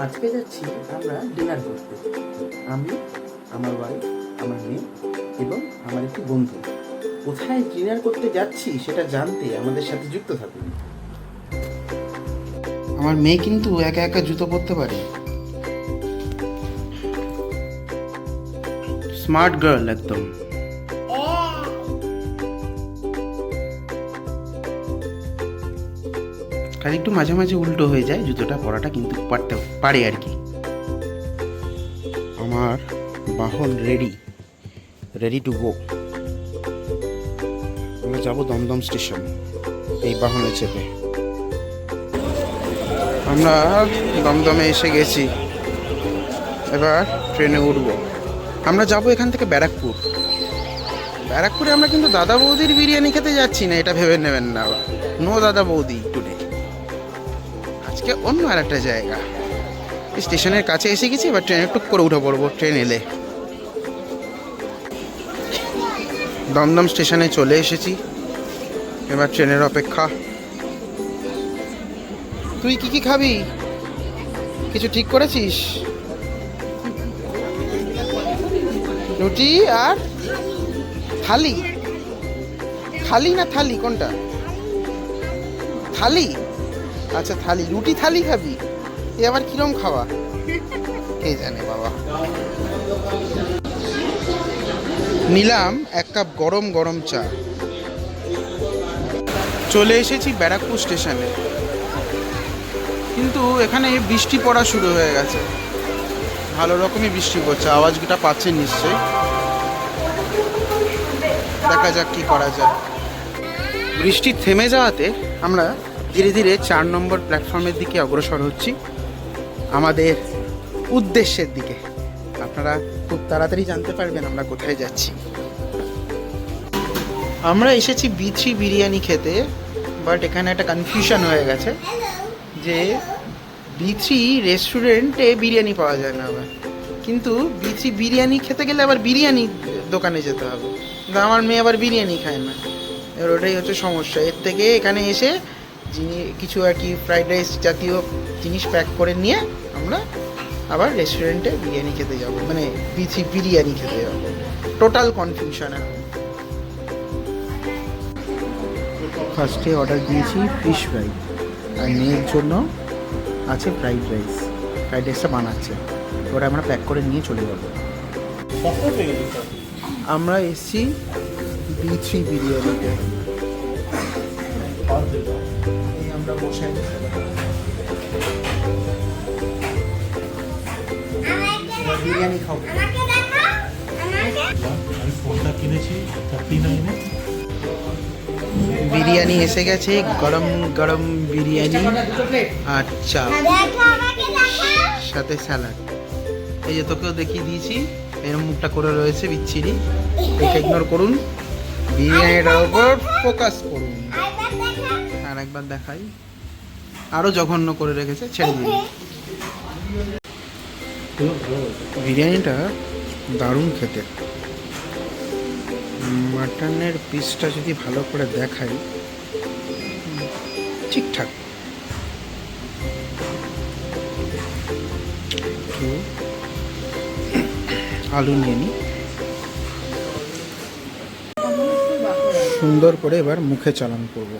আজকে যাচ্ছি আমরা ডিনার করতে। আমি, আমার ওয়াইফ, আমার মেয়ে এবং আমার একটি বন্ধু। কোথায় ডিনার করতে যাচ্ছি সেটা জানতে আমাদের সাথে যুক্ত থাকুন। আমার মেয়ে কিন্তু একা একা জুতো পরতে পারে। স্মার্ট গার্ল একদম। খালি একটু মাঝে মাঝে উল্টো হয়ে যায়, জুতোটা পরাটা কিন্তু পারে আর কি। আমার বাহন রেডি টু গো। আমরা যাবো দমদম স্টেশন এই বাহনে চেপে। আমরা দমদমে এসে গেছি, এবার ট্রেনে উঠব। আমরা যাব এখান থেকে ব্যারাকপুরে। আমরা কিন্তু দাদা বৌদির বিরিয়ানি খেতে যাচ্ছি না, এটা ভেবে নেবেন না। নো দাদা বৌদি টুডে। আজকে অন্য আর একটা জায়গা। স্টেশনের কাছে এসে গেছি, এবার ট্রেনে টুক করে উঠে পড়বো। ট্রেন এলে দমদম স্টেশনে চলে এসেছি, এবার ট্রেনের অপেক্ষা। তুই কি খাবি? কিছু ঠিক করেছিস? রুটি আর থালি? থালি না থালি কোনটা? থালি, আচ্ছা থালি। রুটি থালি খাবি? এ আবার কিরম খাওয়া কে জানে বাবা। নিলাম এক কাপ গরম গরম চা। চলে এসেছি ব্যারাকপুর স্টেশনে, কিন্তু এখানে বৃষ্টি পড়া শুরু হয়ে গেছে। ভালো রকমই বৃষ্টি পড়ছে, আওয়াজটা পাচ্ছেন নিশ্চয়ই। দেখা যাক কি করা যায়। বৃষ্টি থেমে যাওয়াতে আমরা ধীরে ধীরে 4 নম্বর প্ল্যাটফর্মের দিকে অগ্রসর হচ্ছি, আমাদের উদ্দেশ্যের দিকে। আপনারা খুব তাড়াতাড়ি জানতে পারবেন আমরা কোথায় যাচ্ছি। আমরা এসেছি B3 বিরিয়ানি খেতে, বাট এখানে একটা কনফিউশন হয়ে গেছে যে B3 রেস্টুরেন্টে বিরিয়ানি পাওয়া যায় না আবার, কিন্তু B3 বিরিয়ানি খেতে গেলে আবার বিরিয়ানি দোকানে যেতে হবে। কিন্তু আমার মেয়ে আবার বিরিয়ানি খায় না, এবার ওটাই হচ্ছে সমস্যা। এর থেকে এখানে এসে কিছু আর কি ফ্রাইড রাইস জাতীয় জিনিস প্যাক করে নিয়ে আমরা আবার রেস্টুরেন্টে বিরিয়ানি খেতে যাব, মানে B3 বিরিয়ানি খেতে যাব। টোটাল কনফিউশন এখন। ফার্স্টে অর্ডার দিয়েছি ফিশ ফ্রাই, আর মেয়ের জন্য আছে ফ্রাইড রাইসটা বানাচ্ছে, ওটা আমরা প্যাক করে নিয়ে চলে যাব। আমরা এসছি B3 বিরিয়ানিতে। আমরা বসে বিরিয়ানি খাবো। বিরিয়ানি এসে গেছে, গরম গরম বিরিয়ানি আর চা, সাথে স্যালাড। এই যে তোকেও দেখিয়ে দিয়েছি, এরকম মুখটা করে রয়েছে বিচ্ছিরি, এটা ইগনোর করুন, বিরিয়ানিটার উপর ফোকাস করুন। আর একবার দেখাই, আরও জঘন্য করে রেখেছে, ছেড়ে দিন। বিরিয়ানিটা দারুণ খেতে। মাটনের পিসটা যদি ভালো করে দেখাই, ঠিকঠাক। আলু নিয়ে নিই, সুন্দর করে এবার মুখে চালান করবো।